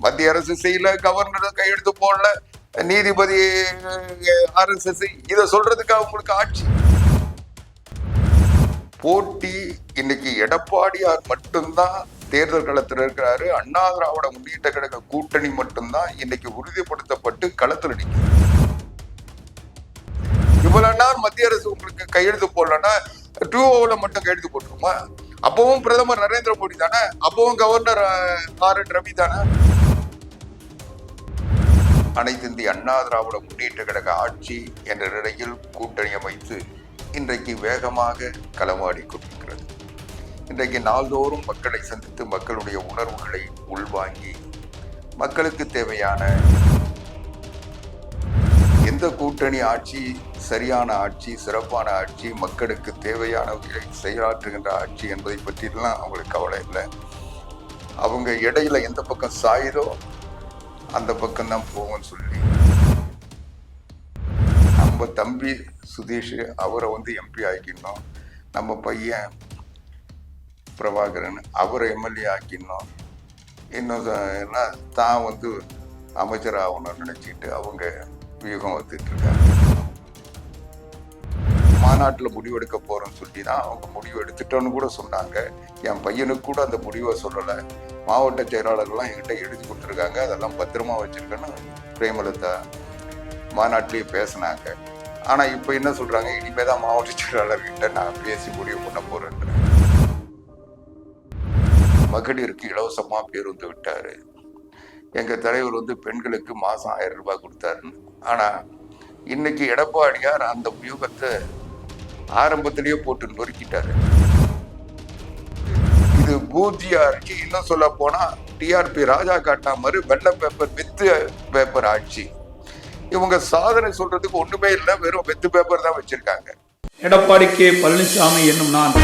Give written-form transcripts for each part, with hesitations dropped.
மத்திய அரசு செய்யல, கவர்னர் கையெழுத்து போடல, நீதிபதி RSS இத சொல்றதுக்கு அவங்களுக்கு ஆட்சி. போட்டி இன்னைக்கு எடப்பாடியார் மட்டும்தான் தேர்தல் களத்தில் இருக்கிறாரு. அண்ணா திராவிட முன்னேற்ற கழக கூட்டணி மட்டும்தான் இன்னைக்கு உறுதிப்படுத்தப்பட்டு களத்தில் நிற்கும். இவ்வளவு நாள் மத்திய அரசு உங்களுக்கு கையெழுத்து போடலன்னா 2O மட்டும் கையெழுத்து போட்டுருமா? அப்பவும் பிரதமர் நரேந்திர மோடி தானே, அப்பவும் கவர்னர் RN ரவி தானே. அனைத்து இந்திய அண்ணா திராவிட முன்னேற்ற கழக ஆட்சி என்ற நிலையில் கூட்டணி அமைத்து இன்றைக்கு வேகமாக களமாடி கொண்டிருக்கிறது. இன்றைக்கு நாள்தோறும் மக்களை சந்தித்து மக்களுடைய உணர்வுகளை உள்வாங்கி மக்களுக்கு தேவையான எந்த கூட்டணி ஆட்சி சரியான ஆட்சி, சிறப்பான ஆட்சி, மக்களுக்கு தேவையானவர்களை செயலாற்றுகின்ற ஆட்சி என்பதை பற்றிலாம் அவங்களுக்கு கவலை இல்லை. அவங்க இடையில எந்த பக்கம் சாயுதோ அந்த பக்கம் தான் போவோம்னு சொல்லி நம்ம தம்பி சுதீஷ் அவரை MP ஆக்கிடணும், நம்ம பையன் பிரபாகரன் அவரை MLA ஆக்கிடணும், இன்னும் தான் அமைச்சர் ஆகணும்னு நினைச்சிட்டு அவங்க வியூகம் வந்துட்டு இருக்காங்க. மாநாட்டில் முடிவெடுக்க போறோம்னு சொல்லி தான் அவங்க முடிவு எடுத்துட்டோன்னு கூட சொன்னாங்க. என் பையனுக்கு கூட அந்த முடிவை சொல்லலை. மாவட்ட செயலாளர்கள்லாம் என்கிட்ட எழுதி கொடுத்துருக்காங்க, அதெல்லாம் பத்திரமா வச்சிருக்கேன்னு பிரேமலதா மாநாட்டிலேயே பேசினாங்க. ஆனா இப்ப என்ன சொல்றாங்க, இனிமேதான் மாவட்ட செயலாளர்கிட்ட நான் பேசி முடிவு பண்ண போறேன். மகளிருக்கு இலவசமா பேருந்து விட்டாரு. எங்க தலைவர் பெண்களுக்கு மாசம் 1000 ரூபாய் கொடுத்தாருன்னு. ஆனா இன்னைக்கு எடப்பாடியார் அந்த வியூகத்தை ஆரம்பத்திலேயே போட்டு நொறுக்கிட்டாரு. இது பூஜ்ஜியாருக்கு இன்னும் சொல்ல போனா TRP ராஜா காட்டா மாதிரி வெள்ளை பேப்பர் வித்து பேப்பர் ஆட்சி. இவங்க சாதனை சொல்றதுக்கு ஒண்ணுமே இல்லை, வெறும் வெத்து பேப்பர் தான் வச்சிருக்காங்க. எடப்பாடி கே பழனிசாமி என்னும் நான்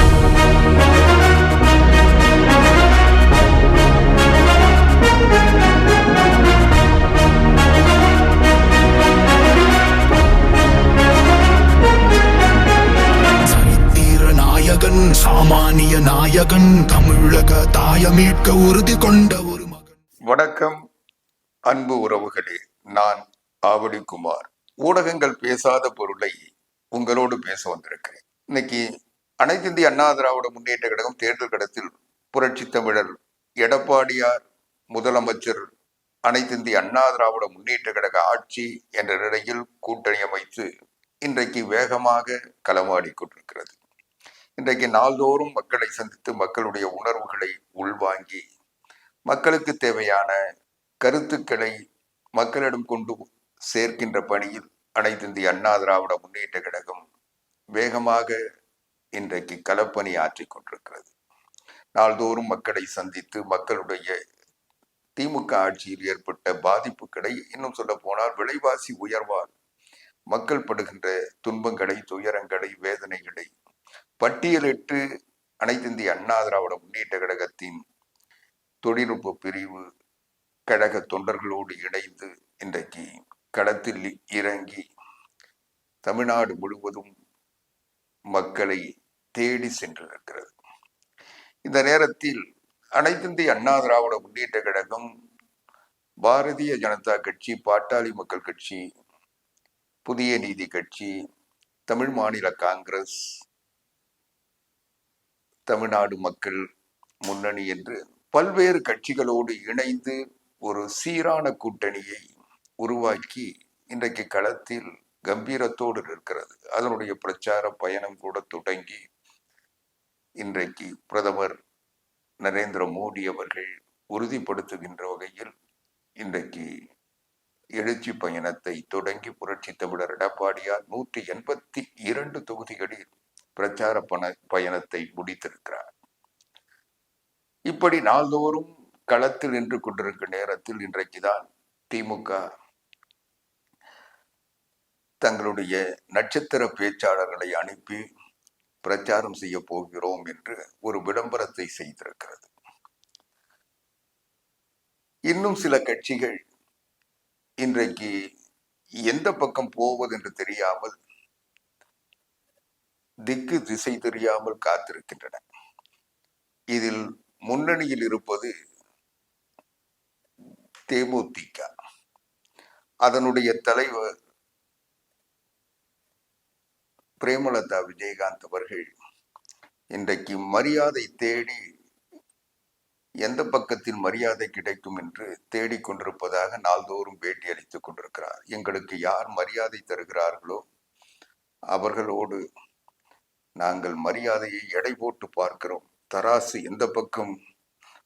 நாயகன், சாமானிய நாயகன், தமிழக தாயமீட்க உறுதி கொண்ட ஒரு மகன். வணக்கம் அன்பு உறவுகளே, நான் ஆவடிக்குமார். ஊடகங்கள் பேசாத பொருளை உங்களோடு பேச வந்திருக்கிறேன். இன்னைக்கு அனைத்து இந்திய அண்ணா திராவிட முன்னேற்ற கழகம் தேர்தல் களத்தில் புரட்சி தமிழர் எடப்பாடியார் முதலமைச்சர் அனைத்து இந்திய அண்ணா திராவிட முன்னேற்ற கழக ஆட்சி என்ற நிலையில் கூட்டணி அமைத்து இன்றைக்கு வேகமாக களமாடி கொண்டிருக்கிறது. இன்றைக்கு நாள்தோறும் மக்களை சந்தித்து மக்களுடைய உணர்வுகளை உள்வாங்கி மக்களுக்கு தேவையான கருத்துக்களை மக்களிடம் கொண்டு சேர்க்கின்ற பணியில் அனைத்து இந்திய அண்ணா திராவிட முன்னேற்ற கழகம் வேகமாக இன்றைக்கு களப்பணி ஆற்றிக் கொண்டிருக்கிறது. நாள்தோறும் மக்களை சந்தித்து மக்களுடைய திமுக ஆட்சியில் ஏற்பட்ட பாதிப்புகளை, இன்னும் சொல்ல போனால் விலைவாசி உயர்வால் மக்கள் படுகின்ற துன்பங்களை, துயரங்களை, வேதனைகளை பட்டியலிட்டு அனைத்து இந்திய அண்ணா திராவிட முன்னேற்ற கழகத்தின் தொழில்நுட்ப பிரிவு கழக தொண்டர்களோடு இணைந்து இன்றைக்கு களத்தில் இறங்கி தமிழ்நாடு முழுவதும் மக்களை தேடி சென்றிருக்கிறது. இந்த நேரத்தில் அனைத்து இந்திய அண்ணா திராவிட முன்னேற்ற கழகம், பாரதிய ஜனதா கட்சி, பாட்டாளி மக்கள் கட்சி, புதிய நீதி கட்சி, தமிழ் மாநில காங்கிரஸ், தமிழ்நாடு மக்கள் முன்னணி என்று பல்வேறு கட்சிகளோடு இணைந்து ஒரு சீரான கூட்டணியை உருவாக்கி இன்றைக்கு களத்தில் கம்பீரத்தோடு இருக்கிறது. அதனுடைய பிரச்சார பயணம் கூட தொடங்கி இன்றைக்கு பிரதமர் நரேந்திர மோடி அவர்கள் உறுதிப்படுத்துகின்ற வகையில் இன்றைக்கு எழுச்சி பயணத்தை தொடங்கி புரட்சி தமிழர் எடப்பாடியார் 182 தொகுதிகளில் பிரச்சார பயணத்தை முடித்திருக்கிறார். இப்படி நாள்தோறும் களத்தில் நின்று கொண்டிருக்கும் நேரத்தில் இன்றைக்குதான் திமுக தங்களுடைய நட்சத்திர பேச்சாளர்களை அனுப்பி பிரச்சாரம் செய்ய போகிறோம் என்று ஒரு விளம்பரத்தை செய்திருக்கிறது. இன்னும் சில கட்சிகள் இன்றைக்கு எந்த பக்கம் போவது என்று தெரியாமல், திக்கு திசை தெரியாமல் காத்திருக்கின்றன. இதில் முன்னணியில் இருப்பது தேமுதிக அதனுடைய தலைவர் பிரேமலதா விஜயகாந்த் அவர்கள் இன்றைக்கு மரியாதை தேடி எந்த பக்கத்தில் மரியாதை கிடைக்கும் என்று தேடிக்கொண்டிருப்பதாக நாள்தோறும் பேட்டி அளித்துக் கொண்டிருக்கிறார். எங்களுக்கு யார் மரியாதை தருகிறார்களோ அவர்களோடு நாங்கள் மரியாதையை எடை போட்டு பார்க்கிறோம். தராசு எந்த பக்கம்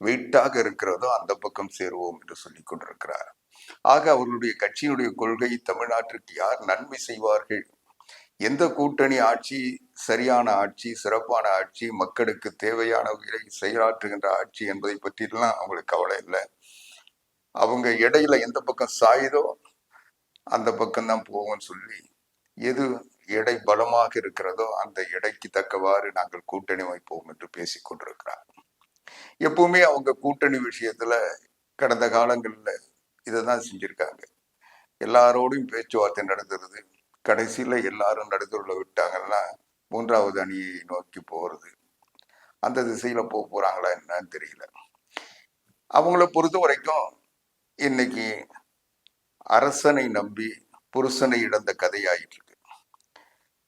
வெயிட்டாக இருக்கிறதோ அந்த பக்கம் சேருவோம் என்று சொல்லிக் கொண்டிருக்கிறார். ஆக அவர்களுடைய கட்சியினுடைய கொள்கை தமிழ்நாட்டிற்கு யார் நன்மை செய்வார்கள், எந்த கூட்டணி ஆட்சி சரியான ஆட்சி, சிறப்பான ஆட்சி, மக்களுக்கு தேவையான வகையை செயலாற்றுகின்ற ஆட்சி என்பதை பற்றிலாம் அவங்களுக்கு கவலை இல்லை. அவங்க இடையில எந்த பக்கம் சாயுதோ அந்த பக்கம்தான் போவோம்னு சொல்லி, எது எடை பலமாக இருக்கிறதோ அந்த எடைக்கு தக்கவாறு நாங்கள் கூட்டணி வைப்போம் என்று பேசிக் கொண்டிருக்கிறார். எப்பவுமே அவங்க கூட்டணி விஷயத்துல கடந்த காலங்கள்ல இதைதான் செஞ்சிருக்காங்க. எல்லாரோடையும் பேச்சுவார்த்தை நடத்துறது, கடைசியில எல்லாரும் நடுத்தருள விட்டாங்கன்னா மூன்றாவது அணியை நோக்கி போறது. அந்த திசையில போறாங்களா என்னன்னு தெரியல. அவங்கள பொறுத்த வரைக்கும் இன்னைக்கு அரசனை நம்பி புருஷனை இழந்த கதையாயிட்டு இருக்கு.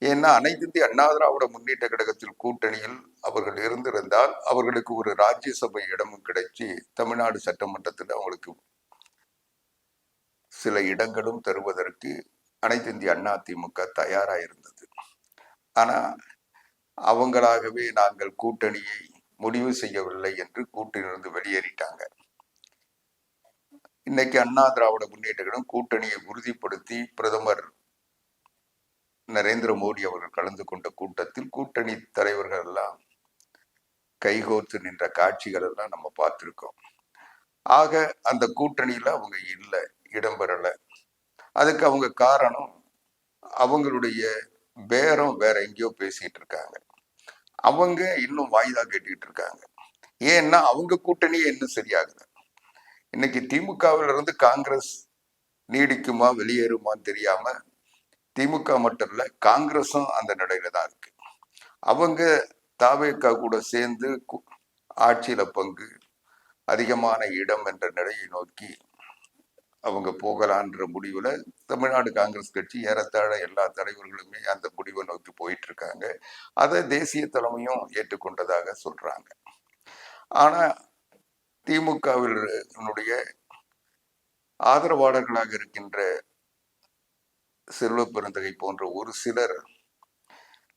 ஏன்னா அனைத்து இந்திய அண்ணா திராவிட முன்னேற்ற கழகத்தில் கூட்டணியில் அவர்கள் இருந்திருந்தால் அவர்களுக்கு ஒரு ராஜ்யசபை இடமும் கிடைச்சி தமிழ்நாடு சட்டமன்றத்தில் அவங்களுக்கு சில இடங்களும் தருவதற்கு அனைத்து இந்திய அண்ணா திமுக தயாரா இருந்தது. ஆனா அவங்களாகவே நாங்கள் கூட்டணியை முடிவு செய்யவில்லை என்று கூட்டணியிலிருந்து வெளியேறிட்டாங்க. இன்னைக்கு அண்ணா திராவிட முன்னேற்ற கழகம் கூட்டணியை உறுதிப்படுத்தி பிரதமர் நரேந்திர மோடி அவர்கள் கலந்து கொண்ட கூட்டத்தில் கூட்டணி தலைவர்கள் எல்லாம் கைகோர்த்து நின்ற காட்சிகள் எல்லாம் நம்ம பார்த்திருக்கோம். ஆக அந்த கூட்டணியில அவங்க இல்லை, இடம்பெறல. அதுக்கு அவங்க காரணம் அவங்களுடைய பேரம் வேற எங்கேயோ பேசிட்டு இருக்காங்க. அவங்க இன்னும் வாய்தா கேட்டுக்கிட்டு இருக்காங்க. ஏன்னா அவங்க கூட்டணியே இன்னும் சரியாகுது. இன்னைக்கு திமுகவில இருந்து காங்கிரஸ் நீடிக்குமா வெளியேறுமான்னு தெரியாம திமுக மட்டும் இல்ல காங்கிரஸும் அந்த நிலையில தான் இருக்கு. அவங்க தாவேகா கூட சேர்ந்து ஆட்சியில பங்கு, அதிகமான இடம் என்ற நிலையை நோக்கி அவங்க போகலான்ற முடிவுல தமிழ்நாடு காங்கிரஸ் கட்சி ஏறத்தாழ எல்லா தலைவர்களுமே அந்த முடிவை நோக்கி போயிட்டு இருக்காங்க. அதை தேசிய தலைமையும் ஏற்றுக்கொண்டதாக சொல்றாங்க. ஆனா திமுகவினுடைய ஆதரவாளர்களாக இருக்கின்ற செல்வ பெருந்தகை போன்ற ஒரு சிலர்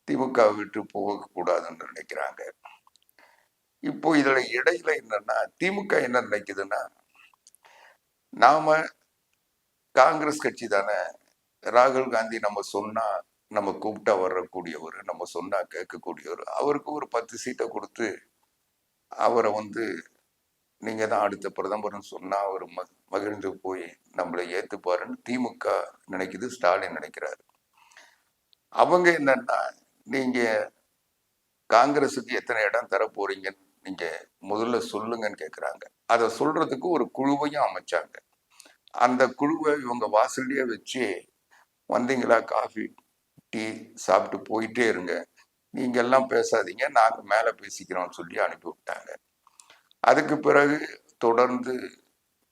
திமுக விட்டு போகக்கூடாதுன்னு நினைக்கிறாங்க. இப்போ இதுல இடையில என்னன்னா திமுக என்ன நினைக்குதுன்னா, நாம காங்கிரஸ் கட்சி தானே, ராகுல் காந்தி நம்ம சொன்னா நம்ம கூப்பிட்டா வரக்கூடியவர், நம்ம சொன்னா கேட்கக்கூடியவர், அவருக்கு ஒரு 10 சீட்டை கொடுத்து அவரை நீங்க தான் அடுத்த பிரதமர்னு சொன்னா அவர் மகிழ்ந்து போய் நம்மளை ஏத்துப்பாருன்னு திமுக நினைக்குது, ஸ்டாலின் நினைக்கிறாரு. அவங்க என்னன்னா, நீங்க காங்கிரஸுக்கு எத்தனை இடம் தர போறீங்கன்னு நீங்க முதல்ல சொல்லுங்கன்னு கேட்கிறாங்க. அதை சொல்றதுக்கு ஒரு குழுவையும் அமைச்சாங்க. அந்த குழுவை இவங்க வாசல்லையே வச்சு, வந்தீங்களா காஃபி டீ சாப்பிட்டு போயிட்டே இருங்க, நீங்க எல்லாம் பேசாதீங்க, நாங்க மேல பேசிக்கிறோம்னு சொல்லி அனுப்பி விட்டாங்க. அதுக்கு பிறகு தொடர்ந்து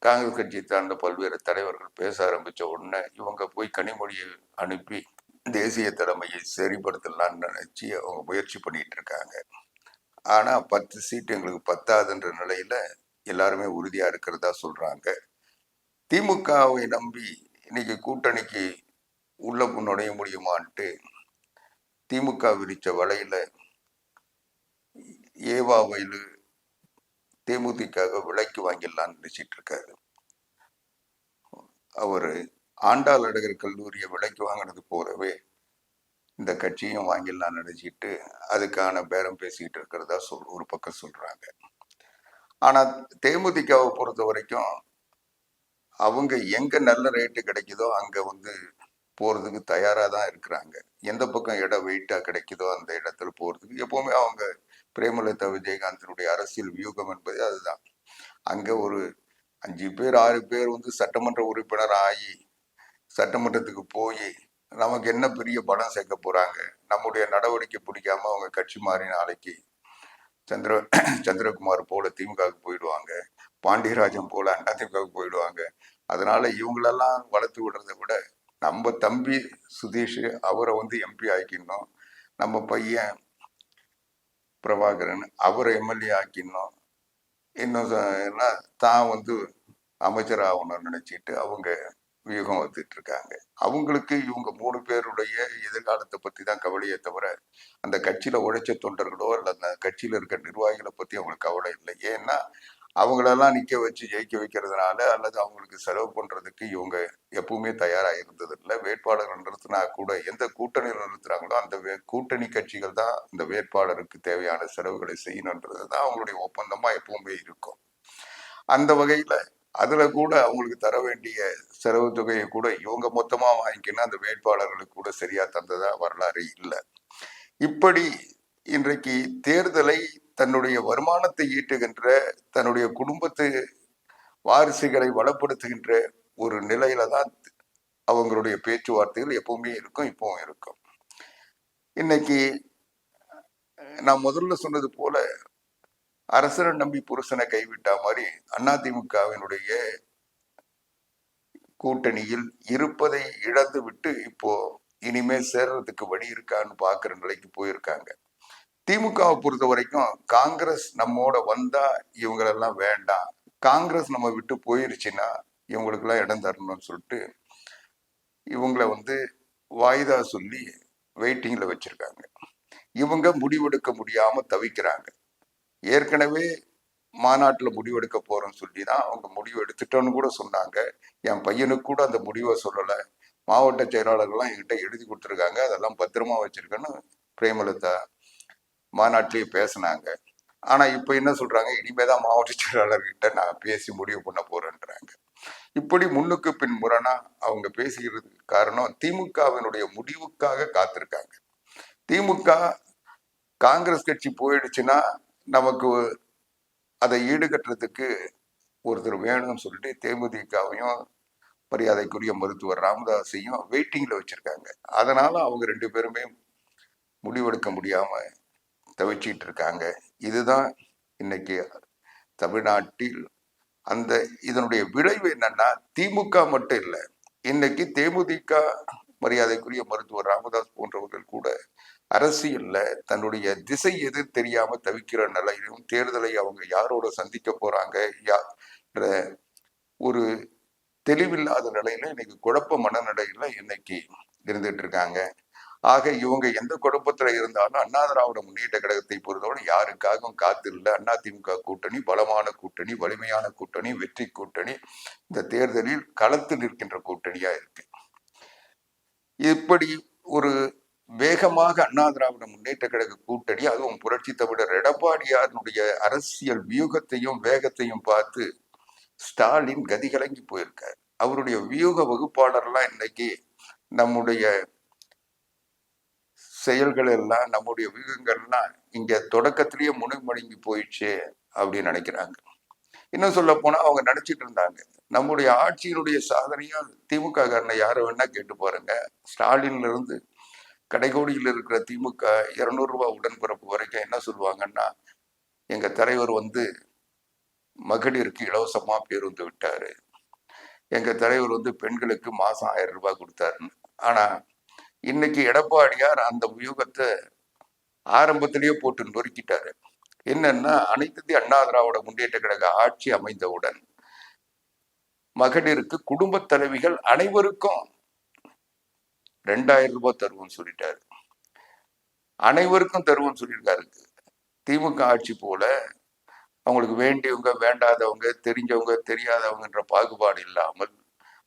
காங்கிரஸ் கட்சியை சார்ந்த பல்வேறு தலைவர்கள் பேச ஆரம்பிச்ச உடனே இவங்க போய் கனிமொழியை அனுப்பி தேசிய தலைமையை சரிப்படுத்தலாம்னு நினைச்சு அவங்க முயற்சி பண்ணிட்டு இருக்காங்க. ஆனா 10 சீட்டு எங்களுக்கு பத்தாதுன்ற நிலையில எல்லாருமே உறுதியா இருக்கிறதா சொல்றாங்க. திமுகவை நம்பி இன்னைக்கு கூட்டணிக்கு உள்ள நுழைய முடியுமான்ட்டு திமுக விரிச்ச வலையில ஏவாவையில் தேமுதிக விலைக்கு வாங்கிடலான்னு நினைச்சிட்டு இருக்காரு. அவரு ஆண்டாள் அழகர் கல்லூரியை விலைக்கு வாங்கினது போலவே இந்த கட்சியும் வாங்கிடலான்னு நினைச்சிட்டு அதுக்கான பேரம் பேசிக்கிட்டு இருக்கிறதா ஒரு பக்கம் சொல்றாங்க. ஆனா தேமுதிகவை பொறுத்த வரைக்கும் அவங்க எங்க நல்ல ரேட்டு கிடைக்குதோ அங்க போறதுக்கு தயாரா தான் இருக்கிறாங்க. எந்த பக்கம் இடம் வெயிட்டா கிடைக்குதோ அந்த இடத்துல போறதுக்கு எப்பவுமே அவங்க பிரேமலதா விஜயகாந்தினுடைய அரசியல் வியூகம் என்பது அதுதான். அங்க ஒரு 5 பேர் 6 பேர் சட்டமன்ற உறுப்பினர் ஆகி சட்டமன்றத்துக்கு போய் நமக்கு என்ன பெரிய பணம் சேர்க்க போறாங்க, நம்முடைய நடவடிக்கை பிடிக்காம அவங்க கட்சி மாறி நாளைக்கு சந்திரகுமார் போல திமுகவுக்கு போயிடுவாங்க, பாண்டியராஜன் போல அதிமுகவுக்கு போயிடுவாங்க. அதனால இவங்களெல்லாம் வளர்த்து விடுறதை விட நம்ம தம்பி சுதீஷ் அவரை வந்து எம்பி ஆக்கிடணும், நம்ம பையன் பிரபாகரன் அவரை எம்எல்ஏ ஆக்கிடணும், இன்னும் தான் வந்து அமைச்சர் ஆகணும்னு நினைச்சிட்டு அவங்க வியூகம் வந்துட்டு இருக்காங்க. அவங்களுக்கு இவங்க 3 பேருடைய எதிர்காலத்தை பத்தி தான் கவலையே தவிர அந்த கட்சியில உழைச்ச தொண்டர்களோ அல்ல அந்த கட்சியில இருக்க நிர்வாகிகளை பத்தி அவங்களுக்கு கவலை இல்லை. ஏன்னா அவங்களெல்லாம் நிக்க வச்சு ஜெயிக்க வைக்கிறதுனால அல்லது அவங்களுக்கு செலவு பண்றதுக்கு இவங்க எப்பவுமே தயாரா இருந்தது இல்லை. வேட்பாளர்கள் நிறுத்தினா கூட எந்த கூட்டணியில் நிறுத்துறாங்களோ அந்த கூட்டணி கட்சிகள் தான் இந்த வேட்பாளருக்கு தேவையான செலவுகளை செய்யணுன்றது தான் அவங்களுடைய ஒப்பந்தமா எப்பவுமே இருக்கும். அந்த வகையில அதுல கூட அவங்களுக்கு தர வேண்டிய செலவு தொகையை கூட இவங்க மொத்தமா வாங்கிக்கணும், அந்த வேட்பாளர்களுக்கு கூட சரியா தந்ததா வரலாறு இல்லை. இப்படி இன்றைக்கு தேர்தலை தன்னுடைய வருமானத்தை ஈட்டுகின்ற தன்னுடைய குடும்பத்து வாரிசுகளை வளப்படுத்துகின்ற ஒரு நிலையில தான் அவங்களுடைய பேச்சுவார்த்தைகள் எப்பவுமே இருக்கும், இப்பவும் இருக்கும். இன்னைக்கு நான் முதல்ல சொன்னது போல அரசரை நம்பி புருஷனை கைவிட்டா மாதிரி அதிமுகவினுடைய கூட்டணியில் இருப்பதை இழந்து விட்டு இப்போ இனிமே சேர்றதுக்கு வழி இருக்கான்னு பாக்குற நிலைக்கு போயிருக்காங்க. திமுகவை பொறுத்த வரைக்கும் காங்கிரஸ் நம்மோட வந்தா இவங்களெல்லாம் வேண்டாம், காங்கிரஸ் நம்ம விட்டு போயிருச்சுன்னா இவங்களுக்கெல்லாம் இடம் தரணும்னு சொல்லிட்டு இவங்களை வந்து வாய்தா சொல்லி வெயிட்டிங்ல வச்சிருக்காங்க. இவங்க முடிவெடுக்க முடியாம தவிக்கிறாங்க. ஏற்கனவே மாநாட்டில் முடிவெடுக்க போறோம்னு சொல்லி தான் அவங்க முடிவு எடுத்துட்டோன்னு கூட சொன்னாங்க. என் பையனுக்கு கூட அந்த முடிவை சொல்லலை, மாவட்ட செயலாளர்கள்லாம் என்கிட்ட எழுதி கொடுத்துருக்காங்க, அதெல்லாம் பத்திரமா வச்சிருக்கேன்னு பிரேமலதா மாநாட்டிலேயே பேசினாங்க. ஆனா இப்ப என்ன சொல்றாங்க, இனிமேதான் மாவட்ட செயலாளர்கிட்ட நான் பேசி முடிவு பண்ண போறேன்றாங்க. இப்படி முன்னுக்கு பின் முரணா அவங்க பேசுகிறதுக்கு காரணம் திமுகவினுடைய முடிவுக்காக காத்திருக்காங்க. திமுக காங்கிரஸ் கட்சி போயிடுச்சுன்னா நமக்கு அதை ஈடுகட்டுறதுக்கு ஒருத்தர் வேணும்னு சொல்லிட்டு தேமுதிகவையும் மரியாதைக்குரிய மருத்துவர் ராமதாஸையும் வெயிட்டிங்ல வச்சிருக்காங்க. அதனால அவங்க 2 பேருமே முடிவெடுக்க முடியாம தவிச்சிட்டு இருக்காங்க. இதுதான் இன்னைக்கு தமிழ்நாட்டில் அந்த இதனுடைய விளைவு என்னன்னா, திமுக மட்டும் இல்லை, இன்னைக்கு தேமுதிக மரியாதைக்குரிய மருத்துவர் ராமதாஸ் போன்றவர்கள் கூட அரசியல்ல தன்னுடைய திசை எது தெரியாம தவிக்கிற நிலையிலும் தேர்தலை அவங்க யாரோட சந்திக்க போறாங்க ஒரு தெளிவில்லாத நிலையில இன்னைக்கு குழப்ப மனநிலையில இன்னைக்கு இருந்துட்டு இருக்காங்க. ஆக இவங்க எந்த குழப்பத்துல இருந்தாலும் அண்ணா திராவிட முன்னேற்ற கழகத்தை பொறுத்தவரை யாருக்காகவும் காத்து இல்லை. அதிமுக கூட்டணி பலமான கூட்டணி, வலிமையான கூட்டணி, வெற்றி கூட்டணி, இந்த தேர்தலில் களத்தில் நிற்கின்ற கூட்டணியா இருக்கு. இப்படி ஒரு வேகமாக அண்ணா திராவிட முன்னேற்ற கழக கூட்டணி, அதுவும் புரட்சி தமிழர் எடப்பாடியாருடைய அரசியல் வியூகத்தையும் வேகத்தையும் பார்த்து ஸ்டாலின் கதிகலங்கி போயிருக்கார். அவருடைய வியூக வகுப்பாளர்லாம் இன்னைக்கு நம்முடைய செயல்கள் எல்லாம் நம்முடைய வியூகங்கள்லாம் இங்க தொடக்கத்திலேயே முனைமடங்கி போயிடுச்சு அப்படின்னு நினைக்கிறாங்க. இன்னும் சொல்ல போனா அவங்க நினைச்சிட்டு இருந்தாங்க நம்முடைய ஆட்சியினுடைய சாதனையா திமுக காரனை யாரை வேணா கேட்டு பாருங்க, ஸ்டாலின்ல இருந்து கடைகோடியில் இருக்கிற திமுக 200 ரூபாய் உடன்பிறப்பு வரைக்கும் என்ன சொல்லுவாங்கன்னா, எங்க தலைவர் வந்து மகளிருக்கு இலவசமா பேருந்து விட்டாரு, எங்க தலைவர் வந்து பெண்களுக்கு மாசம் 1000 ரூபாய் கொடுத்தாருன்னு. ஆனா இன்னைக்கு எடப்பாடியார் அந்த வியூகத்தை ஆரம்பத்திலேயே போட்டு நொறுக்கிட்டாரு. என்னன்னா, அனைத்து அண்ணா திராவிட முன்னேற்ற கழக ஆட்சி அமைந்தவுடன் மகளிருக்கு குடும்ப தலைவிகள் அனைவருக்கும் 2000 ரூபாய் தருவோம்னு சொல்லிட்டாரு. அனைவருக்கும் தருவோம்னு சொல்லியிருக்காரு. திமுக ஆட்சி போல அவங்களுக்கு வேண்டியவங்க வேண்டாதவங்க தெரிஞ்சவங்க தெரியாதவங்கன்ற பாகுபாடு இல்லாமல்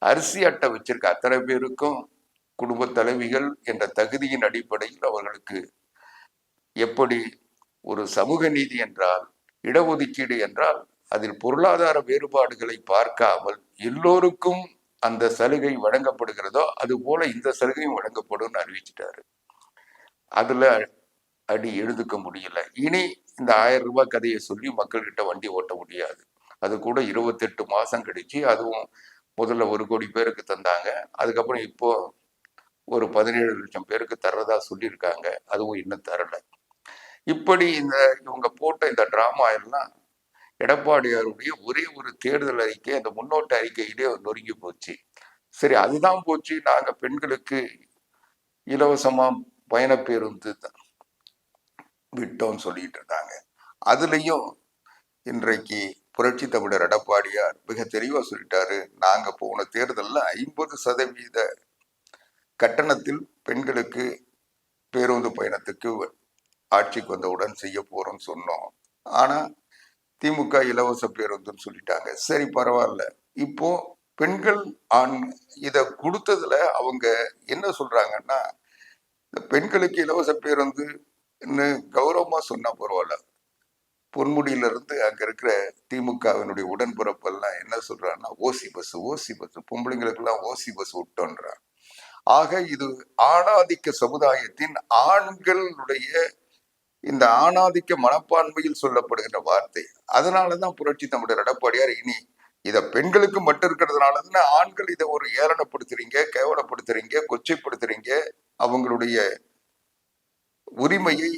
அரிசி அட்டை வச்சிருக்க அத்தனை பேருக்கும் குடும்ப தலைவிகள் என்ற தகுதியின் அடிப்படையில் அவர்களுக்கு எப்படி ஒரு சமூக நீதி என்றால், இடஒதுக்கீடு என்றால் அதில் பொருளாதார வேறுபாடுகளை பார்க்காமல் எல்லோருக்கும் அந்த சலுகை வழங்கப்படுகிறதோ அது போல இந்த சலுகையும் வழங்கப்படும் அறிவிச்சிட்டாரு. அதுல அடி எழுதுக்க முடியல. இனி இந்த 1000 ரூபாய் கதையை சொல்லி மக்கள்கிட்ட வண்டி ஓட்ட முடியாது. அது கூட 28 மாசம் கழிச்சு, அதுவும் முதல்ல 1 கோடி பேருக்கு தந்தாங்க, அதுக்கப்புறம் இப்போ ஒரு 17 லட்சம் பேருக்கு தர்றதா சொல்லியிருக்காங்க, அதுவும் இன்னும் தரல. இப்படி இவங்க போட்ட இந்த டிராமா எல்லாம் எடப்பாடியாருடைய ஒரே ஒரு தேர்தல் அறிக்கை, அந்த முன்னோட்ட அறிக்கையிலே நொறுங்கி போச்சு. சரி, அதுதான் போச்சு, நாங்க பெண்களுக்கு இலவசமா பயண பேருந்து விட்டோம்னு சொல்லிட்டு இருந்தாங்க. அதுலயும் இன்றைக்கு புரட்சி தமிழர் எடப்பாடியார் மிக தெளிவா சொல்லிட்டாரு, நாங்க போன தேர்தல்ல 50% கட்டணத்தில் பெண்களுக்கு பேருந்து பயணத்துக்கு ஆட்சிக்கு வந்தவுடன் செய்ய போறோம்னு சொன்னோம். ஆனா திமுக இலவச பேருந்துன்னு சொல்லிட்டாங்க. சரி, பரவாயில்ல. இப்போ பெண்கள் ஆண் இத கொடுத்ததுல அவங்க என்ன சொல்றாங்கன்னா, பெண்களுக்கு இலவச பேருந்து கௌரவமா சொன்னா பரவாயில்ல. பொன்முடியில இருந்து அங்க இருக்கிற திமுகவினுடைய உடன்பிறப்பெல்லாம் என்ன சொல்றாங்கன்னா, ஓசி பஸ் பொம்பளைங்களுக்கு எல்லாம் ஓசி பஸ் விட்டோன்றான். ஆக இது ஆணாதிக்க சமுதாயத்தின் ஆண்களுடைய இந்த ஆணாதிக்க மனப்பான்மையில் சொல்லப்படுகின்ற வார்த்தை. அதனாலதான் புரட்சி தமிழர் எடப்பாடியார் இனி இத பெண்களுக்கு மட்டும் இருக்கிறதுனாலதான் ஆண்கள் இதை ஒரு ஏளனப்படுத்துறீங்க, கேவலப்படுத்துறீங்க, கொச்சைப்படுத்துறீங்க, அவங்களுடைய உரிமையை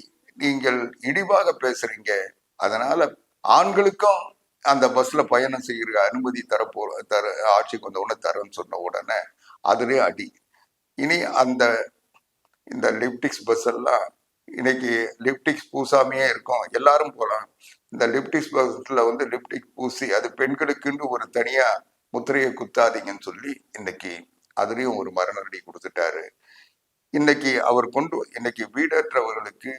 நீங்கள் இழிவாக பேசுறீங்க, அதனால ஆண்களுக்கும் அந்த பஸ்ல பயணம் செய்கிற அனுமதி தர ஆட்சிக்கு வந்த உடனே தரேன்னு சொன்ன உடனே அதுலயே அடி. இனி இந்த லிப்டிக்ஸ் பஸ் எல்லாம் இன்னைக்கு லிப்டிக்ஸ் பூசாமையே இருக்கும், எல்லாரும் போலாம். இந்த லிப்டிக்ஸ் பஸ்ல லிப்டிக் பூசி அது பெண்களுக்குன்னு ஒரு தனியா முத்திரையை குத்தாதீங்கன்னு சொல்லி இன்னைக்கு அதுலயும் ஒரு மரணடி கொடுத்துட்டாரு. இன்னைக்கு அவர் இன்னைக்கு வீடற்றவர்களுக்கு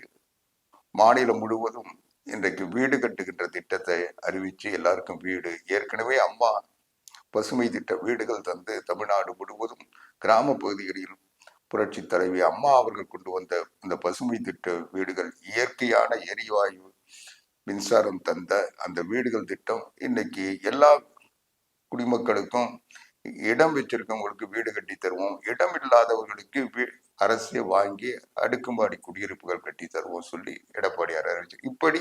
மாநிலம் முழுவதும் இன்றைக்கு வீடு கட்டுகின்ற திட்டத்தை அறிவிச்சு எல்லாருக்கும் வீடு, ஏற்கனவே அம்மா பசுமை திட்ட வீடுகள் தந்து தமிழ்நாடு முழுவதும் கிராம பகுதிகளில் புரட்சி தலைவி அம்மா அவர்கள் கொண்டு வந்த இந்த பசுமை திட்ட வீடுகள், இயற்கையான எரிவாயு மின்சாரம் தந்த அந்த வீடுகள் திட்டம் இன்னைக்கு எல்லா குடிமக்களுக்கும் இடம் வச்சிருக்கவங்களுக்கு வீடு கட்டி தருவோம், இடம் இல்லாதவர்களுக்கு அரசே வாங்கி அடுக்குமாடி குடியிருப்புகள் கட்டி தருவோம் சொல்லி எடப்பாடியார் அறிவிச்சு. இப்படி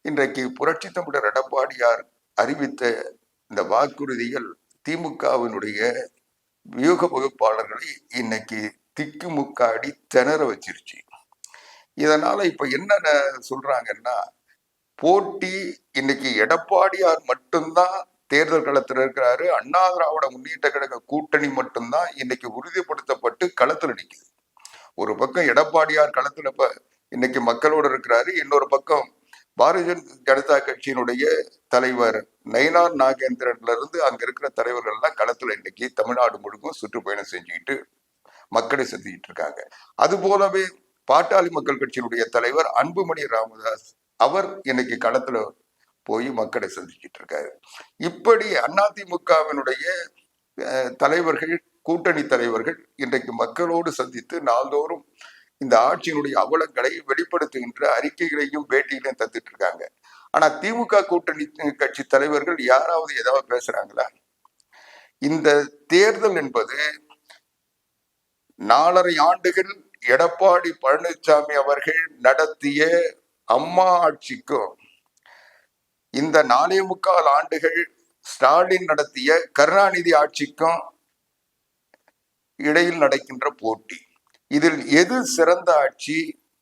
இன்றைக்கு புரட்சி தமிழர் எடப்பாடியார் அறிவித்த இந்த வாக்குறுதிகள் திமுகவினுடைய வியூக வகுப்பாளர்களை இன்னைக்கு திக்குமுக்காடி திணற வச்சிருச்சு. இதனால இப்ப என்ன சொல்றாங்கன்னா, போட்டி இன்னைக்கு எடப்பாடியார் மட்டும்தான் தேர்தல் களத்தில் இருக்கிறாரு, அண்ணா திராவிட முன்னேற்ற கழக கூட்டணி மட்டும்தான் இன்னைக்கு உறுதிப்படுத்தப்பட்டு களத்தில் நிற்குது. ஒரு பக்கம் எடப்பாடியார் களத்துல இன்னைக்கு மக்களோடு இருக்கிறாரு, இன்னொரு பக்கம் பாரதிய ஜனதா கட்சியினுடைய தலைவர் நயினார் நாகேந்திரன்ல இருந்து அங்க இருக்கிற தலைவர்கள் எல்லாம் களத்துல இன்னைக்கு தமிழ்நாடு முழுக்கும் சுற்றுப்பயணம் செஞ்சுக்கிட்டு மக்களை சந்திக்கிட்டு இருக்காங்க. அது போலவே பாட்டாளி மக்கள் கட்சியினுடைய தலைவர் அன்புமணி ராமதாஸ் அவர் இன்னைக்கு களத்துல போய் மக்களை சந்திக்கிட்டு இருக்காரு. இப்படி அதிமுகவினுடைய தலைவர்கள், கூட்டணி தலைவர்கள் இன்றைக்கு மக்களோடு சந்தித்து நாள்தோறும் இந்த ஆட்சியினுடைய அவலங்களை வெளிப்படுத்துகின்ற அறிக்கைகளையும் பேட்டிகளையும் தந்துட்டு இருக்காங்க. ஆனா திமுக கூட்டணி கட்சி தலைவர்கள் யாராவது ஏதாவது பேசுறாங்களா? இந்த தேர்தல் என்பது 4.5 ஆண்டுகள் எடப்பாடி பழனிசாமி அவர்கள் நடத்திய அம்மா ஆட்சிக்கும் இந்த 4.25 ஆண்டுகள் ஸ்டாலின் நடத்திய கருணாநிதி ஆட்சிக்கும் இடையில் நடக்கின்ற போட்டி. இதில் எது சிறந்த ஆட்சி,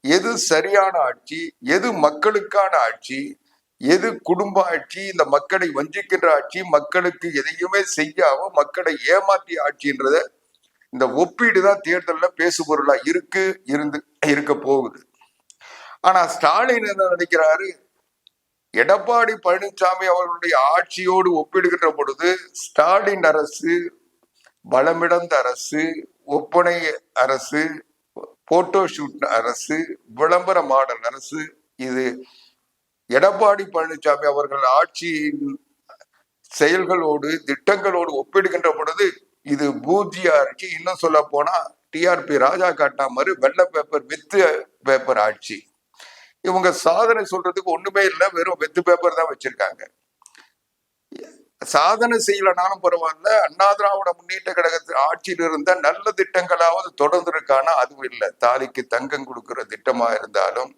எது சரியான ஆட்சி, எது மக்களுக்கான ஆட்சி, எது குடும்ப ஆட்சி, இந்த மக்களை வஞ்சிக்கின்ற ஆட்சி, மக்களுக்கு எதையுமே செய்யாம மக்களை ஏமாற்றிய ஆட்சின்றத இந்த ஒப்பீடு தான் தேர்தலில் பேசுபொருளா இருக்க போகுது. ஆனா ஸ்டாலின் என்ன நினைக்கிறாரு, எடப்பாடி பழனிசாமி அவர்களுடைய ஆட்சியோடு ஒப்பிடுகின்ற பொழுது ஸ்டாலின் அரசு பலமிழந்த அரசு, ஒப்பனை அரசு, போட்டோ ஷூட் அரசு, விளம்பர மாடல் அரசு. இது எடப்பாடி பழனிசாமி அவர்கள் ஆட்சியின் செயல்களோடு திட்டங்களோடு ஒப்பிடுகின்ற பொழுது இது பூஜ்ய ஆட்சி. இன்னும் சொல்ல போனா டிஆர்பி ராஜா காட்டா மாதிரி வெள்ளை பேப்பர் வித்து பேப்பர் ஆட்சி. இவங்க சாதனை சொல்றதுக்கு ஒண்ணுமே இல்லை, வெறும் வெத்து பேப்பர் தான் வச்சிருக்காங்க. சாதனை செய்யலனாலும் பரவாயில்ல, அண்ணா திராவிட முன்னேற்ற கழகத்தில் ஆட்சியில் இருந்த நல்ல திட்டங்களாவது தொடர்ந்து இருக்கானா? அதுவும் இல்லை. தாலிக்கு தங்கம் கொடுக்கிற திட்டமா இருந்தாலும்,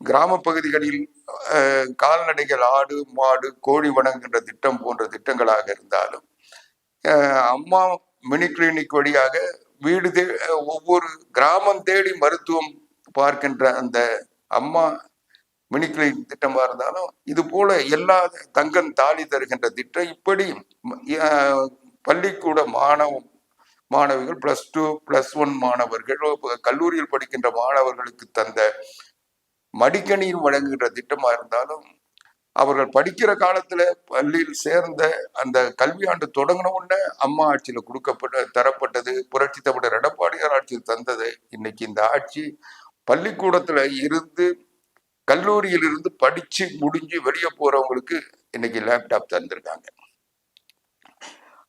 கிராம பகுதிகளில் கால்நடைகள் ஆடு மாடு கோழி வணங்குகின்ற திட்டம் போன்ற திட்டங்களாக இருந்தாலும், அம்மா மினி கிளினிக் வழியாக ஒவ்வொரு கிராமம் தேடி மருத்துவம் பார்க்கின்ற அந்த அம்மா மினிக்ளின் திட்டமா இருந்தாலும் இது போல எல்லா தங்கன் தாலி தருகின்ற திட்டம் இப்படி பள்ளிக்கூட மாணவிகள் +2 +1 மாணவர்கள் கல்லூரியில் படிக்கின்ற மாணவர்களுக்கு தந்த மடிக்கணியில் வழங்குகின்ற திட்டமா இருந்தாலும் அவர்கள் படிக்கிற காலத்துல பள்ளியில் சேர்ந்த அந்த கல்வியாண்டு தொடங்கின உடனே அம்மா ஆட்சியில தரப்பட்டது. புரட்சி தமிழர் எடப்பாடியார் ஆட்சியில் தந்தது. இன்னைக்கு இந்த ஆட்சி பள்ளிக்கூடத்துல இருந்து கல்லூரியில் இருந்து படிச்சு முடிஞ்சு வெளியே போறவங்களுக்கு இன்னைக்கு லேப்டாப் தந்திருக்காங்க.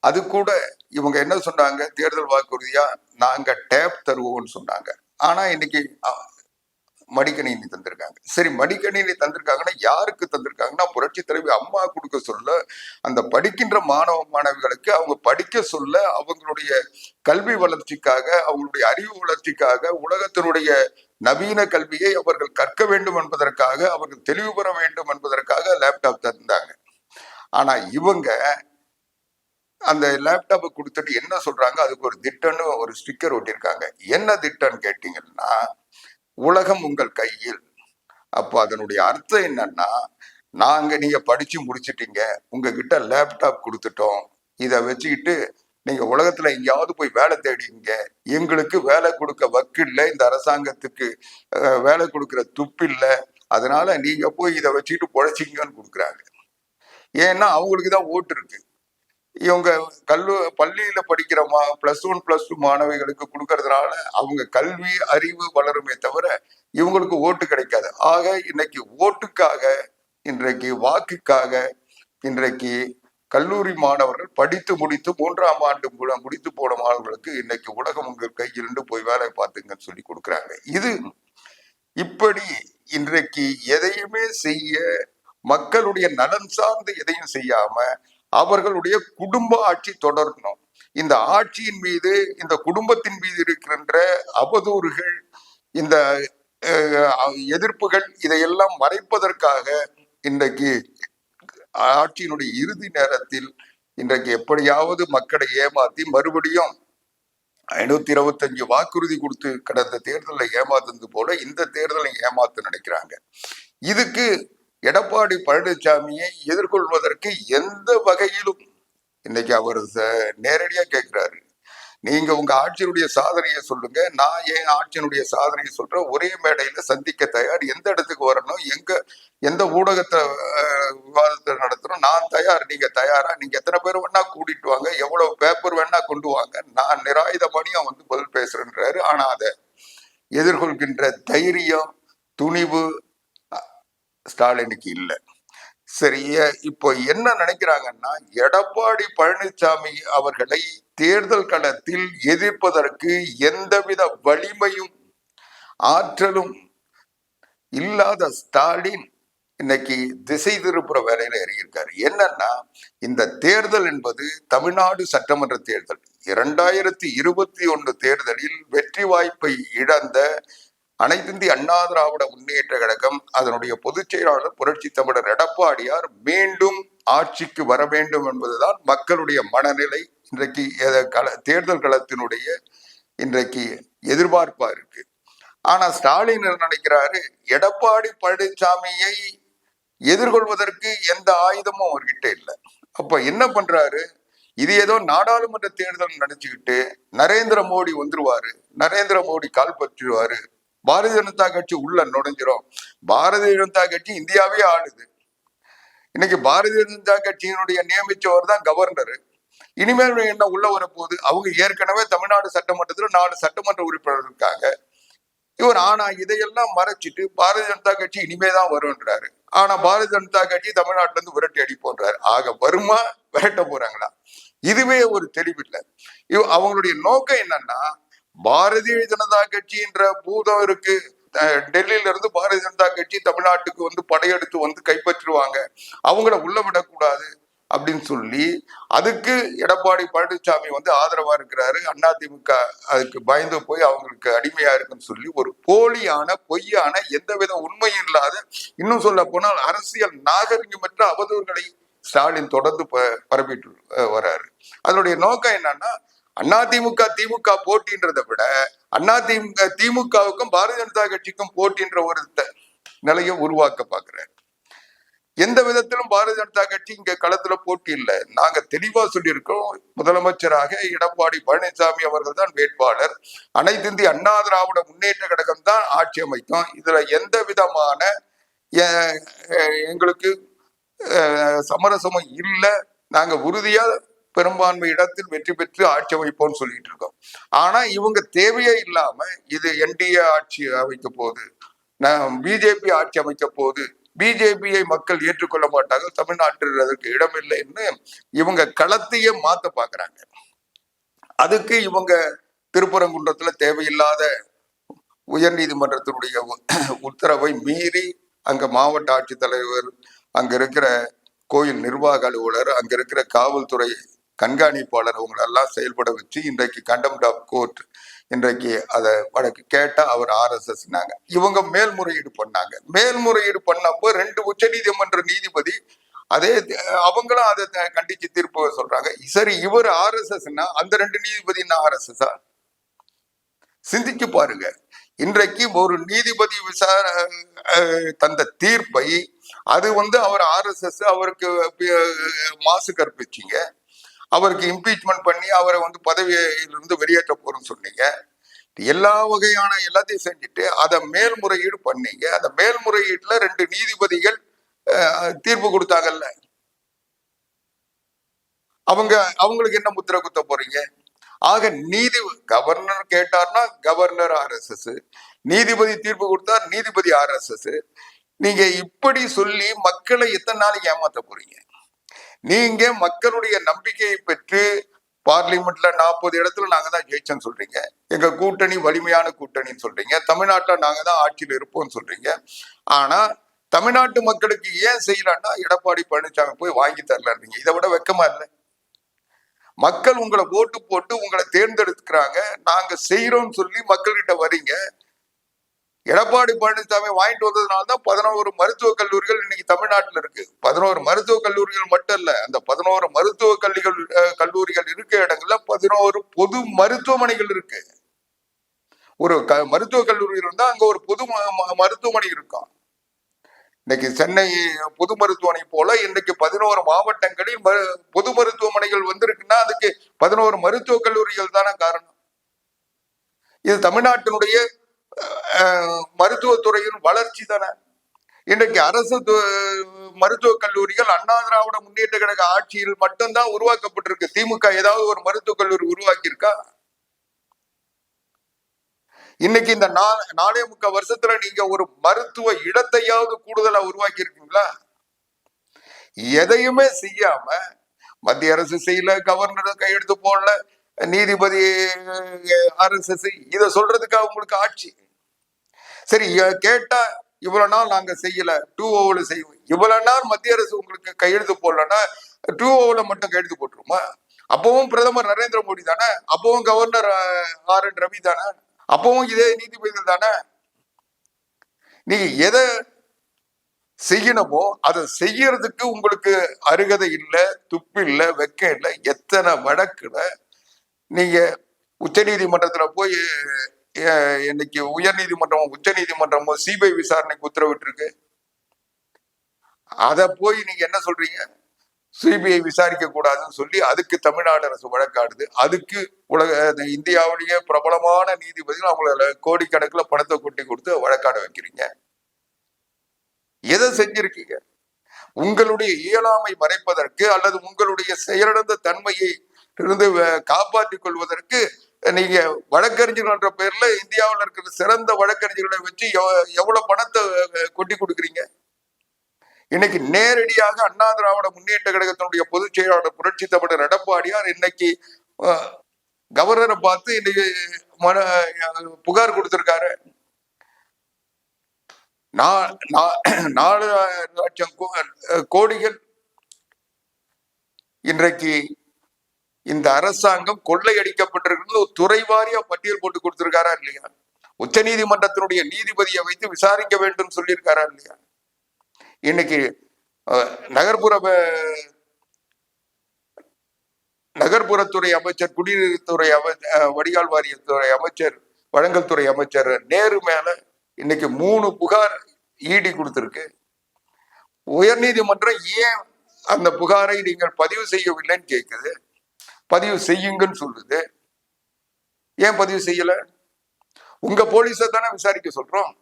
அது கூட இவங்க என்ன சொன்னாங்க, தேர்தல் வாக்குறுதியா நாங்க டேப் தருவோம்னு சொன்னாங்க. ஆனா இன்னைக்கு மடிக்கணினி தந்திருக்காங்க. சரி, மடிக்கணினி தந்திருக்காங்கன்னா யாருக்கு தந்திருக்காங்கன்னா புரட்சி தலைவி அம்மா கொடுக்க சொல்ல அந்த படிக்கின்ற மாணவ மாணவிகளுக்கு அவங்க படிக்க சொல்ல அவங்களுடைய கல்வி வளர்ச்சிக்காக, அவங்களுடைய அறிவு வளர்ச்சிக்காக, உலகத்தினுடைய நவீன கல்வியை அவர்கள் கற்க வேண்டும் என்பதற்காக, அவர்கள் தெளிவு பெற வேண்டும் என்பதற்காக லேப்டாப் தந்தாங்க. ஆனா இவங்க அந்த லேப்டாப்பை கொடுத்துட்டு என்ன சொல்றாங்க, அதுக்கு ஒரு திட்டம்னு ஒரு ஸ்டிக்கர் ஒட்டியிருக்காங்க. என்ன திட்டம்னு கேட்டீங்கன்னா, உலகம் உங்கள் கையில். அப்போ அதனுடைய அர்த்தம் என்னன்னா, நீங்க படிச்சு முடிச்சிட்டீங்க, உங்ககிட்ட லேப்டாப் கொடுத்துட்டோம், இதை வச்சுக்கிட்டு நீங்க உலகத்துல எங்கேயாவது போய் வேலை தேடிங்க, எங்களுக்கு வேலை கொடுக்க வக்கில்ல, இந்த அரசாங்கத்துக்கு வேலை கொடுக்கிற துப்பில்லை, அதனால நீங்க போய் இதை வச்சுக்கிட்டு பொழைச்சிங்கன்னு கொடுக்குறாங்க. ஏன்னா அவங்களுக்கு தான் ஓட்டு இருக்கு. இவங்க பள்ளியில படிக்கிற +1 +2 மாணவிகளுக்கு கொடுக்கறதுனால அவங்க கல்வி அறிவு வளருமே தவிர இவங்களுக்கு ஓட்டு கிடைக்காது. ஆக இன்னைக்கு ஓட்டுக்காக, இன்றைக்கு வாக்குக்காக, இன்றைக்கு கல்லூரி மாணவர்கள் படித்து முடித்து 3ஆம் ஆண்டு முடித்து போன மாணவர்களுக்கு இன்னைக்கு உலகம் உங்கள் கையிலிருந்து போய் வேலை பார்த்துங்கன்னு சொல்லி கொடுக்குறாங்க. இது இப்படி இன்றைக்கு எதையுமே செய்ய, மக்களுடைய நலன் சார்ந்து எதையும் செய்யாம அவர்களுடைய குடும்ப ஆட்சி தொடரணும். இந்த ஆட்சியின் மீது, இந்த குடும்பத்தின் மீது இருக்கின்ற அவதூறுகள், இந்த எதிர்ப்புகள், இதையெல்லாம் மறைப்பதற்காக இன்றைக்கு ஆட்சியினுடைய இறுதி நேரத்தில் இன்றைக்கு எப்படியாவது மக்களை ஏமாத்தி மறுபடியும் 525 வாக்குறுதி கொடுத்து கடந்த தேர்தலில் ஏமாத்துறது போல இந்த தேர்தலை ஏமாத்து நினைக்கிறாங்க. இதுக்கு எடப்பாடி பழனிசாமியை எதிர்கொள்வதற்கு எந்த வகையிலும் இன்னைக்கு அவர் நேரடியா கேட்கிறாரு, நீங்க உங்க ஆட்சியினுடைய சாதனையை சொல்லுங்க, நான் என் ஆட்சியினுடைய சாதனையை சொல்றேன், ஒரே மேடையில சந்திக்க தயார், எந்த இடத்துக்கு வரணும், எந்த ஊடகத்தை விவாதத்தை நடத்தணும், நான் தயார், நீங்க தயாரா, நீங்க எத்தனை பேர் வேணா கூட்டிட்டு வாங்க, எவ்வளவு பேப்பர் வேணா கொண்டு வாங்க, நான் நிராயுதபாணியா பதில் பேசுறேன்றாரு. ஆனா அதை எதிர்கொள்கின்ற தைரியம், துணிவு ஸ்டாலினுக்கு இல்லை. சரி, இப்போ என்ன நினைக்கிறாங்கன்னா, எடப்பாடி பழனிசாமி அவர்களை தேர்தல் களத்தில் எதிர்ப்பதற்கு எந்தவித வலிமையும் ஆற்றலும் இல்லாத ஸ்டாலின் இன்னைக்கு திசை திருப்புற வேலையில இறங்கியிருக்காரு. என்னன்னா, இந்த தேர்தல் என்பது தமிழ்நாடு சட்டமன்ற தேர்தல். 2021 தேர்தலில் வெற்றி வாய்ப்பை இழந்த அனைத்து இந்திய அண்ணா திராவிட முன்னேற்ற கழகம், அதனுடைய பொதுச் செயலாளர் புரட்சி தமிழர் எடப்பாடியார் மீண்டும் ஆட்சிக்கு வர வேண்டும் என்பதுதான் மக்களுடைய மனநிலை. இன்றைக்கு தேர்தல் களத்தினுடைய இன்றைக்கு எதிர்பார்ப்பா இருக்கு. ஆனா ஸ்டாலின் நினைக்கிறாரு, எடப்பாடி பழனிசாமியை எதிர்கொள்வதற்கு எந்த ஆயுதமும் அவர்கிட்ட இல்லை. அப்ப என்ன பண்றாரு, இது ஏதோ நாடாளுமன்ற தேர்தல் நினைச்சுக்கிட்டு நரேந்திர மோடி வந்துருவாரு, நரேந்திர மோடி கால் பற்றிடுவாரு, பாரதிய ஜனதா கட்சி உள்ள நுழைஞ்சிரும். பாரதிய ஜனதா கட்சி இந்தியாவே ஆளுது. இன்னைக்கு பாரதிய ஜனதா கட்சியினுடைய நியமிச்சவர் தான் கவர்னர். இனிமேல் என்ன உள்ள வரப்போகுது? அவங்க ஏற்கனவே தமிழ்நாடு சட்டமன்றத்தில் 4 சட்டமன்ற உறுப்பினர் இருக்காங்க. ஆனா இதையெல்லாம் மறைச்சிட்டு பாரதிய ஜனதா கட்சி இனிமேதான் வரும்ன்றாரு. ஆனா பாரதிய ஜனதா கட்சி தமிழ்நாட்டுல இருந்து விரட்டி அடிப்போன்றாரு. ஆக வருமா, விரட்ட போறாங்களா? இதுவே ஒரு தெளிவில்லை. அவங்களுடைய நோக்கம் என்னன்னா, பாரதிய ஜனதா கட்சி என்ற பூதம் இருக்கு, டெல்லியில இருந்து பாரதிய ஜனதா கட்சி தமிழ்நாட்டுக்கு படையெடுத்து கைப்பற்றுவாங்க, அவங்கள உள்ள விடக்கூடாது அப்படின்னு சொல்லி அதுக்கு எடப்பாடி பழனிசாமி ஆதரவா இருக்கிறாரு. அதிமுக அதுக்கு பயந்து போய் அவங்களுக்கு அடிமையா இருக்குன்னு சொல்லி ஒரு போலியான, பொய்யான, எந்தவித உண்மையும் இல்லாத, இன்னும் சொல்ல போனால் அரசியல் நாகரிகமற்ற அவதூறுகளை ஸ்டாலின் தொடர்ந்து பரப்பிட்டு வர்றாரு. அதனுடைய நோக்கம் என்னன்னா, அதிமுக திமுக போட்டின்றதை விட திமுகவுக்கும் பாரதிய ஜனதா கட்சிக்கும் போட்டின்ற ஒரு நிலையை உருவாக்க பாக்குறாரு. எந்த விதத்திலும் பாரதிய ஜனதா கட்சி இங்க களத்துல போட்டி இல்லை. நாங்க தெளிவா சொல்லியிருக்கோம், முதலமைச்சராக எடப்பாடி பழனிசாமி அவர்கள் தான் வேட்பாளர். அனைத்து இந்திய அண்ணா திராவிட முன்னேற்ற கழகம் தான் ஆட்சி அமைக்கும். இதுல எந்த விதமான எங்களுக்கு சமரசமும் இல்லை. நாங்க உறுதியா பெரும்பான்மை இடத்தில் வெற்றி பெற்று ஆட்சி அமைப்போம்னு சொல்லிட்டு இருக்கோம். ஆனா இவங்க தேவையே இல்லாம இது என்டிஏ ஆட்சி அமைக்க போகுது, பிஜேபி ஆட்சி அமைக்க போகுது, பிஜேபியை மக்கள் ஏற்றுக்கொள்ள மாட்டாங்க, தமிழ்நாட்டில் அதற்கு இடமில்லைன்னு இவங்க களத்தையே மாத்த பாக்குறாங்க. அதுக்கு இவங்க திருப்பரங்குன்றத்துல தேவையில்லாத உயர் நீதிமன்றத்தினுடைய உத்தரவை மீறி அங்க மாவட்ட ஆட்சித்தலைவர், அங்க இருக்கிற கோயில் நிர்வாக அலுவலர், அங்க இருக்கிற காவல்துறை கண்காணிப்பாளர் அவங்களெல்லாம் செயல்பட வச்சு இன்றைக்கு கண்டெம்ட் ஆஃப் கோர்ட் இன்றைக்கு அதை வழக்கு கேட்டா அவர் RSSனாங்க. இவங்க மேல்முறையீடு பண்ணாங்க. மேல்முறையீடு பண்ணப்போ 2 உச்சநீதிமன்ற நீதிபதி அதே அவங்களும் அதை கண்டிச்சு தீர்ப்பு சொல்றாங்க. சரி, இவர் RSSனா அந்த 2 நீதிபதி என்ன RSSா? சிந்திச்சு பாருங்க. இன்றைக்கு ஒரு நீதிபதி தந்த தீர்ப்பை அது அவர் RSS அவருக்கு மாசு கற்பிச்சிங்க, அவருக்கு இம்பீச்மெண்ட் பண்ணி அவரை பதவியிலிருந்து வெளியேற்ற போறோம்னு சொன்னீங்க. எல்லா வகையான எல்லாத்தையும் செஞ்சுட்டு அதை மேல்முறையீடு பண்ணீங்க. அந்த மேல்முறையீட்டுல 2 நீதிபதிகள் தீர்ப்பு கொடுத்தாங்கல்ல, அவங்களுக்கு என்ன முத்திரை குத்த போறீங்க? ஆக கவர்னர் கேட்டார்னா கவர்னர் RSS, நீதிபதி தீர்ப்பு கொடுத்தார் நீதிபதி RSS. நீங்க இப்படி சொல்லி மக்களை எத்தனை நாளைக்கு ஏமாத்த போறீங்க? நீங்க மக்களுடைய நம்பிக்கையை பெற்று பார்லிமெண்ட்ல 40 இடத்துல நாங்க தான் ஜெயிச்சோன்னு சொல்றீங்க, எங்க கூட்டணி வலிமையான கூட்டணின்னு சொல்றீங்க, தமிழ்நாட்டுல நாங்க தான் ஆட்சியில் இருப்போம்னு சொல்றீங்க. ஆனா தமிழ்நாட்டு மக்களுக்கு ஏன் செய்யலாம்னா எடப்பாடி பழனிசாமி போய் வாங்கி தரலன்றீங்க. இதை விட வெக்கமா இல்லை? மக்கள் உங்களை ஓட்டு போட்டு உங்களை தேர்ந்தெடுக்கிறாங்க, நாங்க செய்யறோம்னு சொல்லி மக்கள்கிட்ட வரீங்க. எடப்பாடி பழனிசாமி வாங்கிட்டு வந்ததுனால்தான் 11 மருத்துவக் கல்லூரிகள் இன்னைக்கு தமிழ்நாட்டில் இருக்கு. 11 மருத்துவக் கல்லூரிகள் மட்டும் இல்ல, அந்த 11 மருத்துவக் கல்லூரிகள் இருக்க இடங்கள்ல 11 பொது மருத்துவமனைகள் இருக்கு. ஒரு மருத்துவக் கல்லூரி இருந்தா அங்க ஒரு பொது மருத்துவமனை இருக்கும். இன்னைக்கு சென்னை பொது மருத்துவமனை போல இன்னைக்கு 11 மாவட்டங்களில் பொது மருத்துவமனைகள் வந்திருக்குன்னா அதுக்கு 11 மருத்துவக் கல்லூரிகள் தானே காரணம். இது தமிழ்நாட்டினுடைய மருத்துவத்துறையின் வளர்ச்சி தானே. இன்றைக்கு அரசு மருத்துவக் கல்லூரிகள் அண்ணா திராவிட முன்னேற்ற கழக ஆட்சியில் மட்டும்தான் உருவாக்கப்பட்டிருக்கு. திமுக ஏதாவது ஒரு மருத்துவக் கல்லூரி உருவாக்கி இருக்கா? இன்னைக்கு இந்த 4.25 வருஷத்துல நீங்க ஒரு மருத்துவ இடத்தையாவது கூடுதலா உருவாக்கி இருக்கீங்களா? எதையுமே செய்யாம மத்திய அரசு செய்யல, கவர்னர் கையெழுத்து போடல, நீதிபதி RSS, இத சொல்றதுக்கு உங்களுக்கு ஆட்சி. சரி, கேட்டா இவ்வளவு நாள் நாங்க செய்யல, 2O செய்வோம். இவ்வளவு நாள் மத்திய அரசு உங்களுக்கு கையெழுத்து போடலன்னா 2O மட்டும் கையெழுத்து போட்டுருமா? அப்பவும் பிரதமர் நரேந்திர மோடி தானே, அப்பவும் கவர்னர் RN ரவி தானே, அப்பவும் இதே நீதிபதிகள் தானே. நீங்க எதை செய்யணுமோ அதை செய்யறதுக்கு உங்களுக்கு அருகதை இல்லை, துப்பு இல்லை, வெக்கம் இல்லை. எத்தனை வழக்குல நீங்க உச்ச நீதிமன்றத்துல போய் இன்னைக்கு உயர் நீதிமன்றமும் உச்ச நீதிமன்றமும் CBI விசாரணைக்கு உத்தரவிட்டிருக்கு. அத போய் நீங்க என்ன சொல்றீங்க? CBI விசாரிக்க கூடாதுன்னு சொல்லி அதுக்கு தமிழ்நாடு அரசு வழக்காடுது. அதுக்கு இந்தியாவிலேயே பிரபலமான நீதிபதிகள் அவங்கள கோடிக்கணக்கில் பணத்தை கொட்டி கொடுத்து வழக்காட வைக்கிறீங்க. எதை செஞ்சிருக்கீங்க? உங்களுடைய இயலாமை மறைப்பதற்கு அல்லது உங்களுடைய செயலிழந்த தன்மையை இருந்து காப்பாற்றிக் கொள்வதற்கு நீங்க வழக்கறிஞர்கள் என்ற பெயர்ல இந்தியாவில் இருக்கிற சிறந்த வழக்கறிஞர்களை வச்சு எவ்வளவு பணத்தை கொட்டி கொடுக்குறீங்க. இன்னைக்கு நேரடியாக அண்ணா திராவிட முன்னேற்ற கழகத்தினுடைய பொதுச் செயலாளர் புரட்சி தமிழர் எடப்பாடியார் இன்னைக்கு கவர்னரை பார்த்து இன்னைக்கு புகார் கொடுத்திருக்காரு. 4 லட்சம் கோடிகள் இன்றைக்கு இந்த அரசாங்கம் கொள்ளையடிக்கப்பட்டிருக்கிறது துறை வாரியா பட்டியல் போட்டு கொடுத்திருக்காரா இல்லையா? உச்ச நீதிமன்றத்தினுடைய நீதிபதியை வைத்து விசாரிக்க வேண்டும் சொல்லியிருக்காரா இல்லையா? இன்னைக்கு நகர்ப்புறத்துறை அமைச்சர், குடிநீர்த்துறை வடிகால் வாரியத்துறை அமைச்சர், வழங்கல் துறை அமைச்சர் நேரு மேல இன்னைக்கு 3 புகார் இடி கொடுத்திருக்கு. உயர்நீதிமன்றம் ஏன் அந்த புகாரை நீங்கள் பதிவு செய்யவில்லைன்னு கேட்குது. பதிவு செய்யுங்கன்னு சொல்லுது. ஏன் பதிவு செய்யல? உங்க போலீஸை தானே விசாரிக்க சொல்றோம்.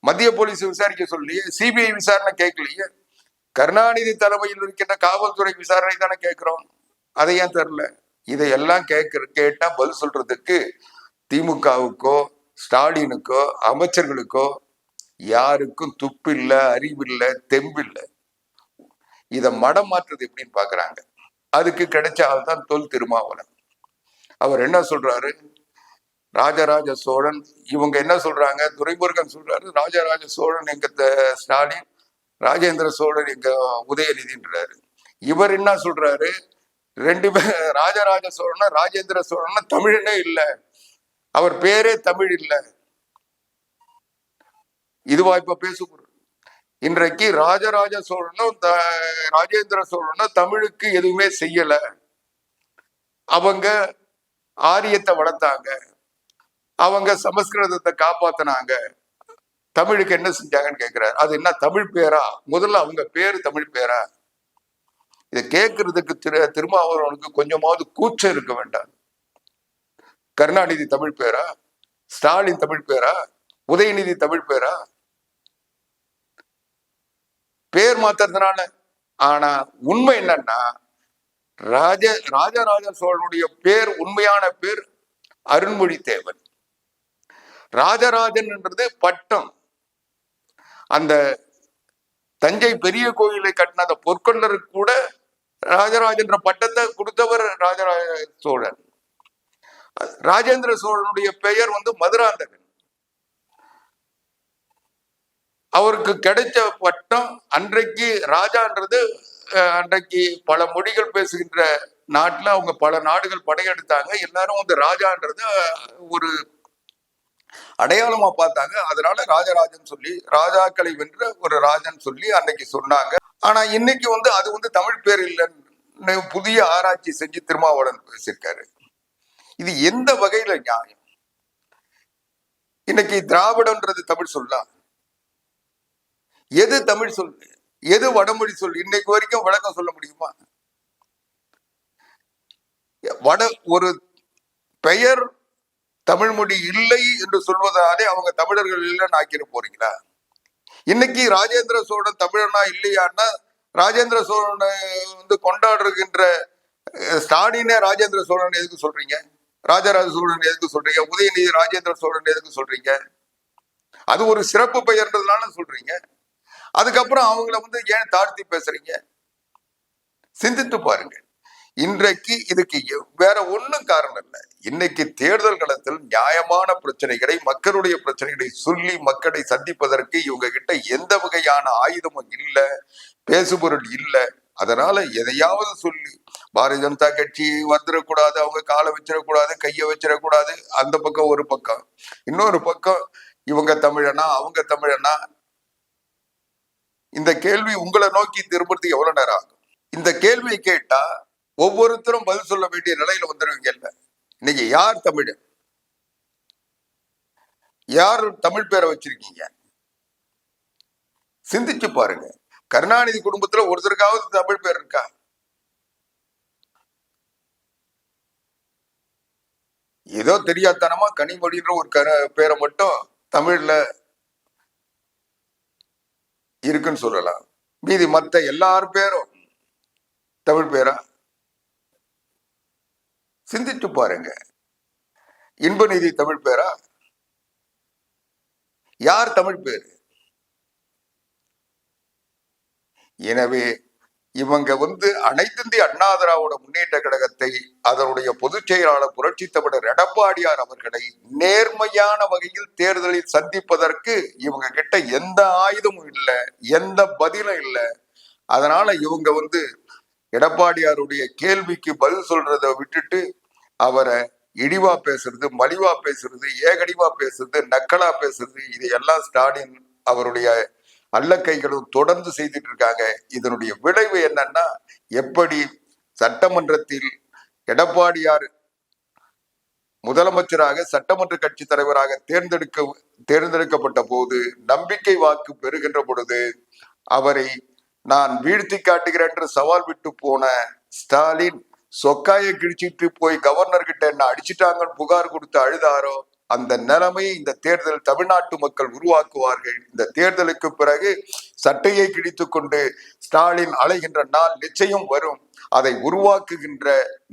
மத்திய போலீஸ் விசாரிக்க சொல்லியே, சிபிஐ விசாரணை கேட்கலையே. கருணாநிதி தலைமையில் இருக்கின்ற காவல்துறை விசாரணை தானே கேட்கிறோம். அதை ஏன் தரல? இதையெல்லாம் கேட்டா பதில் சொல்றதுக்கு திமுகவுக்கோ ஸ்டாலினுக்கோ அமைச்சர்களுக்கோ யாருக்கும் துப்பில்லை, அறிவில்லை, தெம்பில்லை. இதை மடம் மாற்றுறது எப்படின்னு பாக்குறாங்க. அதுக்கு கிடைச்ச ஆள் தான் தொல் திருமாவளவன். அவர் என்ன சொல்றாரு? ராஜராஜ சோழன், இவங்க என்ன சொல்றாங்க? துரைமுருகன் சொல்றாரு ராஜராஜ சோழன் எங்க ஸ்டாலின், ராஜேந்திர சோழன் எங்க உதயநிதின்றாரு. இவர் என்ன சொல்றாரு? ரெண்டு பேர் ராஜராஜ சோழனா ராஜேந்திர சோழனா தமிழனே இல்லை, அவர் பேரே தமிழ் இல்லை. இதுவா இப்ப பேசுகிறோம்? இன்றைக்கு ராஜராஜ சோழனும் ராஜேந்திர சோழனும் தமிழுக்கு எதுவுமே செய்யல. அவங்க ஆரியத்தை வளர்த்தாங்க, அவங்க சமஸ்கிருதத்தை காப்பாத்தினாங்க, தமிழுக்கு என்ன செஞ்சாங்கன்னு கேட்கிறாரு. அது என்ன தமிழ் பேரா? முதல்ல அவங்க பேரு தமிழ் பேரா? இதை கேட்கறதுக்கு திருமாவளவனுக்கு கொஞ்சமாவது கூச்சம் இருக்க வேண்டாம். கருணாநிதி தமிழ் பேரா? ஸ்டாலின் தமிழ் பேரா? உதயநிதி தமிழ் பேரா? பேர் மாத்துறதுனால. ஆனா உண்மை என்னன்னா, ராஜராஜ சோழனுடைய பேர், உண்மையான பேர் அருண்மொழி தேவன். ராஜராஜன் என்றது பட்டம். அந்த தஞ்சை பெரிய கோயிலை கட்டின அந்த பொற்கொள்ளருக்கு கூட ராஜராஜன்ற பட்டத்தை கொடுத்தவர் ராஜராஜ சோழன். ராஜேந்திர சோழனுடைய பெயர் மதுராந்தகன். அவருக்கு கிடைச்ச பட்டம் அன்றைக்கு ராஜான்றது. அன்றைக்கு பல மொழிகள் பேசுகின்ற நாட்டுல அவங்க பல நாடுகள் படையெடுத்தாங்க. எல்லாரும் ராஜான்றது ஒரு அடையாளமா பார்த்தாங்க. அதனால ராஜராஜன் சொல்லி, ராஜாக்களை வென்ற ஒரு ராஜன் சொல்லி அன்னைக்கு சொன்னாங்க. ஆனா இன்னைக்கு அது தமிழ் பேர் இல்லைன்னு புதிய ஆராய்ச்சி செஞ்சு திருமாவளவன் பேசியிருக்காரு. இது எந்த வகையில நியாயம்? இன்னைக்கு திராவிடன்றது தமிழ் சொல்லா? எது தமிழ் சொல்லு, எது வடமொழி சொல்லு? இன்னைக்கு வரைக்கும் விளக்கம் சொல்ல முடியுமா? ஒரு பெயர் தமிழ் மொழி இல்லை என்று சொல்வதாலே அவங்க தமிழர்கள் இல்லைன்னு ஆக்கிட போறீங்களா? இன்னைக்கு ராஜேந்திர சோழன் தமிழனா இல்லையான்னா, ராஜேந்திர சோழனை கொண்டாடுகின்ற ஸ்டாலினே ராஜேந்திர சோழன் எதுக்கு சொல்றீங்க? ராஜராஜ சோழன் எதுக்கு சொல்றீங்க? உதயநிதி ராஜேந்திர சோழன் எதுக்கு சொல்றீங்க? அது ஒரு சிறப்பு பெயர்ன்றதுனால சொல்றீங்க. அதுக்கப்புறம் அவங்கள ஏன் தாழ்த்தி பேசுறீங்க? சிந்தித்து பாருங்க. இன்றைக்கு இதுக்கு வேற ஒண்ணும் காரணம் இல்லை. இன்னைக்கு தேர்தல் களத்தில் நியாயமான பிரச்சனைகளை, மக்களுடைய பிரச்சனைகளை சொல்லி மக்களை சந்திப்பதற்கு இவங்க கிட்ட எந்த வகையான ஆயுதமும் இல்லை, பேசுபொருள் இல்லை. அதனால எதையாவது சொல்லி பாரதிய ஜனதா கட்சி வந்துடக்கூடாது, அவங்க காலை வச்சிடக்கூடாது, கையை வச்சிடக்கூடாது. அந்த பக்கம் ஒரு பக்கம். இன்னொரு பக்கம் இவங்க தமிழனா அவங்க தமிழனா? இந்த கேள்வி உங்களை நோக்கி திரும்புறதுக்கு எவ்வளவு நேரம் ஆகும்? இந்த கேள்வியை கேட்டா ஒவ்வொருத்தரும் பதில் சொல்ல வேண்டிய நிலையில வந்துடுவீங்க. இல்ல, இன்னைக்கு யார் தமிழ், யார் தமிழ் பேரை வச்சிருக்கீங்க? சிந்திச்சு பாருங்க. கருணாநிதி குடும்பத்துல ஒருத்தருக்காவது தமிழ் பேர் இருக்கா? ஏதோ தெரியாதனமா கனிமொழின்ற ஒரு பேரை மட்டும் தமிழ்ல இருக்குன்னு சொல்லலாம். மீதி மத்த எல்லார் பேரும் தமிழ் பேரா? சிந்திச்சு பாருங்க. இன்பநிதி தமிழ் பேரா? யார் தமிழ் பேரு? எனவே இவங்க அனைத்திந்திய அண்ணா திராவிட முன்னேற்ற கழகத்தை, அதனுடைய பொதுச் செயலாளர் புரட்சி தமிழர் எடப்பாடியார் அவர்களை நேர்மையான வகையில் தேர்தலில் சந்திப்பதற்கு இவங்க கிட்ட எந்த ஆயுதமும் இல்லை, எந்த பதிலும் இல்லை. அதனால இவங்க எடப்பாடியாருடைய கேள்விக்கு பதில் சொல்றதை விட்டுட்டு அவரை இழிவா பேசுறது, மலிவா பேசுறது, ஏகடிவா பேசுறது, நக்கலா பேசுறது, இதையெல்லாம் ஸ்டாலின் அவருடைய அல்லக்கைகளும் தொடர்ந்து செய்துட்டு இருக்காங்க. இதனுடைய விளைவு என்னன்னா, எப்படி சட்டமன்றத்தில் எடப்பாடியார் முதலமைச்சராக சட்டமன்ற கட்சி தலைவராக தேர்ந்தெடுக்கப்பட்ட போது நம்பிக்கை வாக்கு பெறுகின்ற பொழுது அவரை நான் வீழ்த்தி காட்டுகிறேன் என்று சவால் விட்டு போன ஸ்டாலின் சொக்காயை கிழிச்சிட்டு போய் கவர்னர் கிட்ட என்ன அடிச்சுட்டாங்கன்னு புகார் கொடுத்து அழுதாரோ, அந்த நிலைமையை இந்த தேர்தல் தமிழ்நாட்டு மக்கள் உருவாக்குவார்கள். இந்த தேர்தலுக்கு பிறகு சட்டையை கிழித்துக் கொண்டு ஸ்டாலின் அலைகின்ற நாள் நிச்சயம் வரும். அதை உருவாக்குகின்ற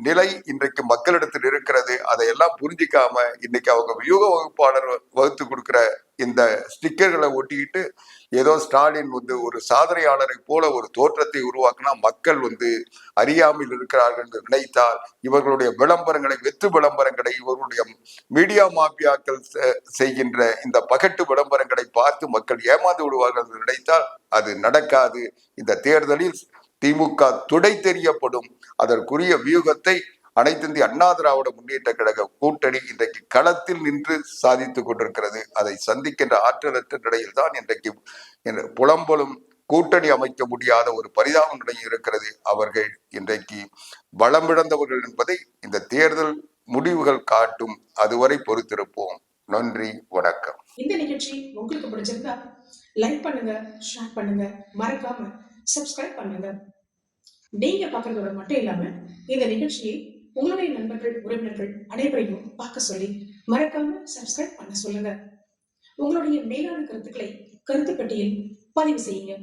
நிலை இன்றைக்கு மக்களிடத்தில் இருக்கிறது. அதையெல்லாம் புரிஞ்சிக்காம இன்னைக்கு அவங்க வியூக வகுப்பாளர் வகுத்து கொடுக்கிற இந்த ஸ்டிக்கர்களை ஒட்டிக்கிட்டு ஏதோ ஸ்டாலின் ஒரு சாதனையாளரை போல ஒரு தோற்றத்தை உருவாக்கினா மக்கள் அறியாமல் இருக்கிறார்கள் என்று நினைத்தால் இவர்களுடைய விளம்பரங்களை, வெத்து விளம்பரங்களை, இவர்களுடைய மீடியா மாபியாக்கள் செய்கின்ற இந்த பகட்டு விளம்பரங்களை பார்த்து மக்கள் ஏமாந்து விடுவார்கள் என்று நினைத்தால் அது நடக்காது. இந்த தேர்தலில் திமுக துடை தெரியப்படும். அதற்குரிய வியூகத்தை அனைத்து இந்திய அண்ணா திராவிட முன்னேற்ற கழக கூட்டணி இன்றைக்கு களத்தில் நின்று சாதித்துக் கொண்டிருக்கிறது. அதை சந்திக்கின்ற ஆற்றலற்ற நிலையில் தான் இன்றைக்கு புலம்பலும் கூட்டணி அமைக்க முடியாத ஒரு பரிதாப நிலையில் இருக்கிறது. அவர்கள் இன்றைக்கு பலமிழந்தவர்கள் என்பதை இந்த தேர்தல் முடிவுகள் காட்டும். அதுவரை பொறுத்திருப்போம். நன்றி, வணக்கம். இந்த நிகழ்ச்சி உங்களுக்கு பிடிச்சிருந்தா லைக் பண்ணுங்க, ஷேர் பண்ணுங்க, மறக்காம சப்ஸ்கிரைப் பண்ணுங்க. நீங்க பாக்குறதோட மட்டும் இல்லாம இந்த நிகழ்ச்சியை உங்களுடைய நண்பர்கள், உறவினர்கள் அனைவரையும் பார்க்க சொல்லி மறக்காம சப்ஸ்கிரைப் பண்ண சொல்லுங்க. உங்களுடைய மேலான கருத்துக்களை கருத்து பெட்டியில் பதிவு செய்யுங்க.